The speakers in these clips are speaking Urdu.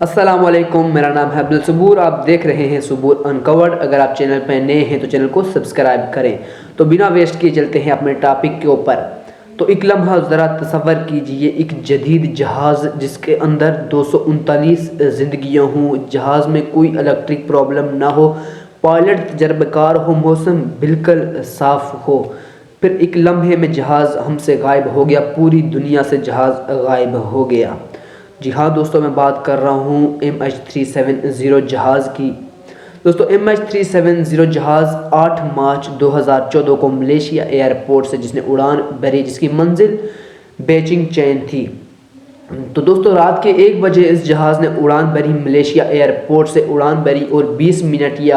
السلام علیکم، میرا نام ہے عبدالصبور، آپ دیکھ رہے ہیں صبور انکورڈ۔ اگر آپ چینل پہ نئے ہیں تو چینل کو سبسکرائب کریں۔ تو بنا ویسٹ کیے چلتے ہیں اپنے ٹاپک کے اوپر۔ تو ایک لمحہ ذرا تصور کیجئے ایک جدید جہاز جس کے اندر 239 زندگیاں ہوں، جہاز میں کوئی الیکٹرک پرابلم نہ ہو، پائلٹ تجربہ کار ہو، موسم بالکل صاف ہو، پھر ایک لمحے میں جہاز ہم سے غائب ہو گیا، پوری دنیا سے جہاز غائب ہو گیا۔ جی ہاں دوستو، میں بات کر رہا ہوں MH370 جہاز کی۔ دوستو MH370 جہاز 8 مارچ 2014 کو ملیشیا ایئرپورٹ سے جس نے اڑان بھری، جس کی منزل بیجنگ چین تھی۔ تو دوستو رات کے 1 بجے اس جہاز نے اڑان بھری، ملیشیا ایئرپورٹ سے اڑان بھری اور 20 منٹ یہ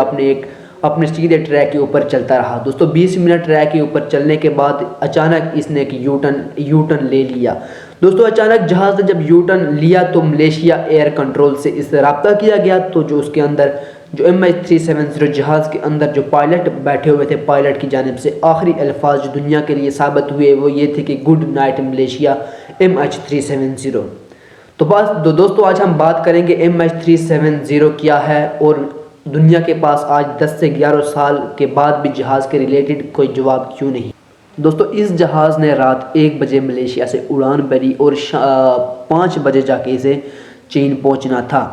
اپنے سیدھے ٹریک کے اوپر چلتا رہا۔ دوستو 20 منٹ ٹریک کے اوپر چلنے کے بعد اچانک اس نے ایک یو ٹرن لے لیا۔ دوستو اچانک جہاز نے جب یو ٹرن لیا تو ملیشیا ایئر کنٹرول سے اس سے رابطہ کیا گیا، تو جو اس کے اندر جو MH370 جہاز کے اندر جو پائلٹ بیٹھے ہوئے تھے، پائلٹ کی جانب سے آخری الفاظ جو دنیا کے لیے ثابت ہوئے وہ یہ تھے کہ گڈ نائٹ ملیشیا MH370۔ تو بس دوستو آج ہم بات کریں گے MH370 کیا ہے، اور دنیا کے پاس آج 10 سے 11 سال کے بعد بھی جہاز کے ریلیٹڈ کوئی جواب کیوں نہیں۔ دوستو اس جہاز نے رات 1 بجے ملیشیا سے اڑان بھری اور 5 بجے جا کے اسے چین پہنچنا تھا،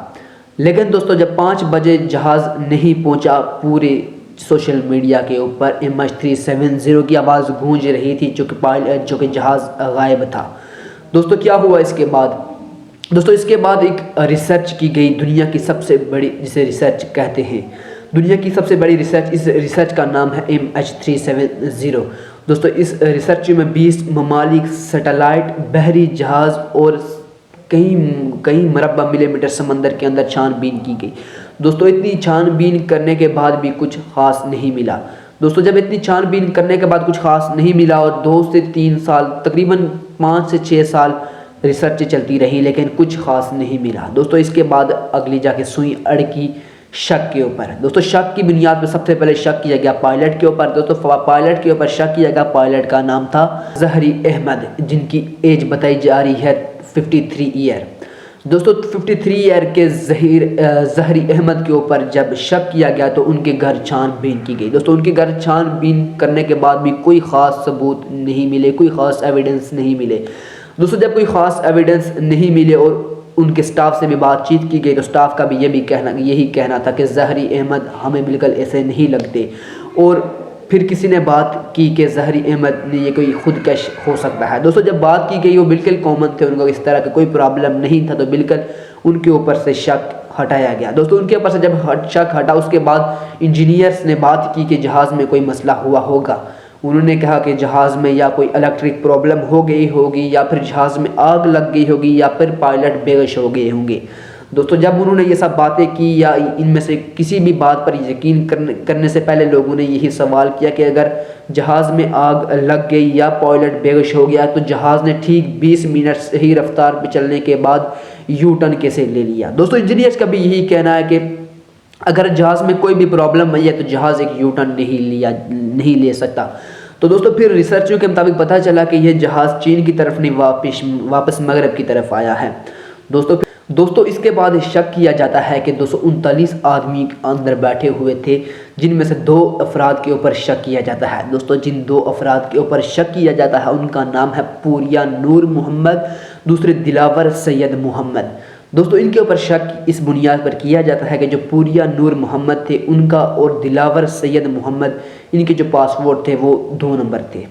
لیکن دوستو جب 5 بجے جہاز نہیں پہنچا، پورے سوشل میڈیا کے اوپر MH370 کی آواز گونج رہی تھی جو کہ جہاز غائب تھا۔ دوستو کیا ہوا اس کے بعد؟ دوستو اس کے بعد ایک ریسرچ کی گئی، دنیا کی سب سے بڑی، جسے ریسرچ کہتے ہیں، دنیا کی سب سے بڑی ریسرچ، اس ریسرچ کا نام ہے MH370۔ دوستو اس ریسرچ میں 20 ممالک، سیٹلائٹ، بحری جہاز اور کئی مربع ملی میٹر سمندر کے اندر چھان بین کی گئی۔ دوستو اتنی چھان بین کرنے کے بعد بھی کچھ خاص نہیں ملا۔ دوستو جب اتنی چھان بین کرنے کے بعد کچھ خاص نہیں ملا اور 2 سے 3 سال، تقریباً 5 سے 6 سال ریسرچ چلتی رہی، لیکن کچھ خاص نہیں ملا۔ دوستو اس کے بعد اگلی جا کے سوئی اڑکی شک کے اوپر۔ دوستو شک کی بنیاد پہ سب سے پہلے شک کیا گیا پائلٹ کے اوپر۔ دوستو پائلٹ کے اوپر شک کیا گیا، پائلٹ کا نام تھا ظہری احمد، جن کی ایج بتائی جا رہی ہے 53 ایئر۔ دوستو 53 ایئر کے ظہری احمد کے اوپر جب شک کیا گیا تو ان کے گھر چھان بین کی گئی۔ دوستو ان کے گھر چھان بین کرنے کے بعد بھی کوئی خاص ثبوت نہیں ملے، کوئی خاص ایویڈنس نہیں ملے۔ دوستو جب کوئی خاص ایویڈنس نہیں ملے اور ان کے سٹاف سے بھی بات چیت کی گئی تو سٹاف کا بھی یہی کہنا تھا کہ ظہری احمد ہمیں بالکل ایسے نہیں لگتے، اور پھر کسی نے بات کی کہ ظہری احمد نے یہ کوئی خودکش ہو سکتا ہے۔ دوستو جب بات کی گئی وہ بالکل کامن تھے، ان کو اس طرح کا کوئی پرابلم نہیں تھا، تو بالکل ان کے اوپر سے شک ہٹایا گیا۔ دوستو ان کے اوپر سے جب شک ہٹا، اس کے بعد انجینئرز نے بات کی کہ جہاز میں کوئی مسئلہ ہوا ہوگا۔ انہوں نے کہا کہ جہاز میں یا کوئی الیکٹرک پرابلم ہو گئی ہوگی، یا پھر جہاز میں آگ لگ گئی ہوگی، یا پھر پائلٹ بے ہوش ہو گئے ہوں گے۔ دوستو جب انہوں نے یہ سب باتیں کی، یا ان میں سے کسی بھی بات پر یقین کرنے سے پہلے لوگوں نے یہی سوال کیا کہ اگر جہاز میں آگ لگ گئی یا پائلٹ بے ہوش ہو گیا تو جہاز نے ٹھیک 20 منٹ صحیح رفتار پہ چلنے کے بعد یو ٹرن کیسے لے لیا۔ دوستو انجینئرز کا بھی یہی کہنا ہے کہ اگر جہاز میں کوئی بھی پرابلم آئی ہے تو جہاز ایک یو ٹرن نہیں لے سکتا۔ تو دوستو پھر ریسرچوں کے مطابق پتہ چلا کہ یہ جہاز چین کی طرف نہیں، واپس مغرب کی طرف آیا ہے۔ دوستو اس کے بعد شک کیا جاتا ہے کہ 239 آدمی اندر بیٹھے ہوئے تھے، جن میں سے 2 افراد کے اوپر شک کیا جاتا ہے۔ دوستو جن 2 افراد کے اوپر شک کیا جاتا ہے ان کا نام ہے پوریا نور محمد، دوسرے دلاور سید محمد۔ دوستو ان کے اوپر شک اس بنیاد پر کیا جاتا ہے کہ جو پوریا نور محمد تھے ان کا اور دلاور سید محمد، ان کے جو پاسپورٹ تھے وہ 2 نمبر تھے،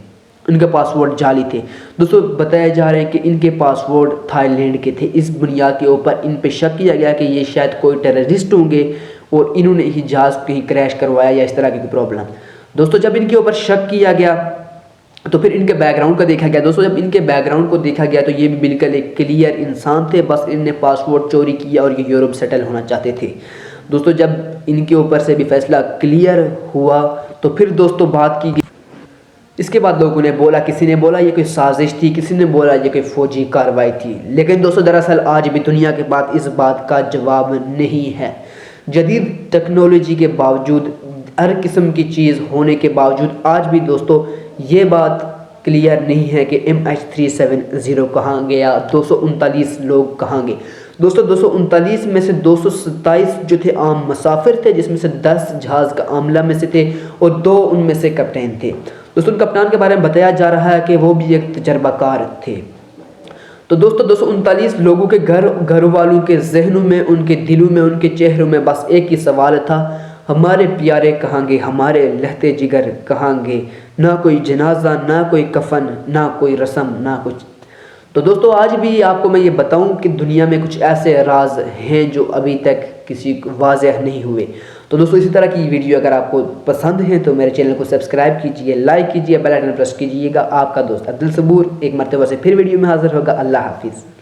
ان کے پاسپورٹ جعلی تھے۔ دوستو بتایا جا رہا ہے کہ ان کے پاسپورٹ تھائی لینڈ کے تھے۔ اس بنیاد کے اوپر ان پہ شک کیا گیا کہ یہ شاید کوئی ٹیررسٹ ہوں گے اور انہوں نے ہی جہاز کہیں کریش کروایا یا اس طرح کی کوئی پرابلم۔ دوستو جب ان کے اوپر شک کیا گیا تو پھر ان کے بیک گراؤنڈ کا دیکھا گیا۔ دوستو جب ان کے بیک گراؤنڈ کو دیکھا گیا تو یہ بھی بالکل ایک کلیئر انسان تھے، بس ان نے پاسپورٹ چوری کیا اور یہ یورپ سیٹل ہونا چاہتے تھے۔ دوستو جب ان کے اوپر سے بھی فیصلہ کلیئر ہوا تو پھر دوستو بات کی گئی۔ اس کے بعد لوگوں نے بولا، کسی نے بولا یہ کوئی سازش تھی، کسی نے بولا یہ کوئی فوجی کارروائی تھی، لیکن دوستو دراصل آج بھی دنیا کے پاس اس بات کا جواب نہیں ہے۔ جدید ٹیکنالوجی کے باوجود، ہر قسم کی چیز ہونے کے باوجود آج بھی دوستو یہ بات کلیئر نہیں ہے کہ MH370 کہاں گیا، 239 لوگ کہاں گئے۔ دوستو 239 میں سے 227 جو تھے عام مسافر تھے، جس میں سے 10 جہاز کا عاملہ میں سے تھے اور 2 ان میں سے کپتان تھے۔ دوستو ان کپتان کے بارے میں بتایا جا رہا ہے کہ وہ بھی ایک تجربہ کار تھے۔ تو دوستو 239 لوگوں کے گھر والوں کے ذہنوں میں، ان کے دلوں میں، ان کے چہروں میں بس ایک ہی سوال تھا، ہمارے پیارے کہاں گے، ہمارے لہتے جگر کہاں گے؟ نہ کوئی جنازہ، نہ کوئی کفن، نہ کوئی رسم، نہ کچھ۔ تو دوستو آج بھی آپ کو میں یہ بتاؤں کہ دنیا میں کچھ ایسے راز ہیں جو ابھی تک کسی کو واضح نہیں ہوئے۔ تو دوستو اسی طرح کی ویڈیو اگر آپ کو پسند ہیں تو میرے چینل کو سبسکرائب کیجئے، لائک کیجئے، بیل آئیکن پریس کیجئے گا۔ آپ کا دوست عبدالصبور ایک مرتبہ سے پھر ویڈیو میں حاضر ہوگا۔ اللہ حافظ۔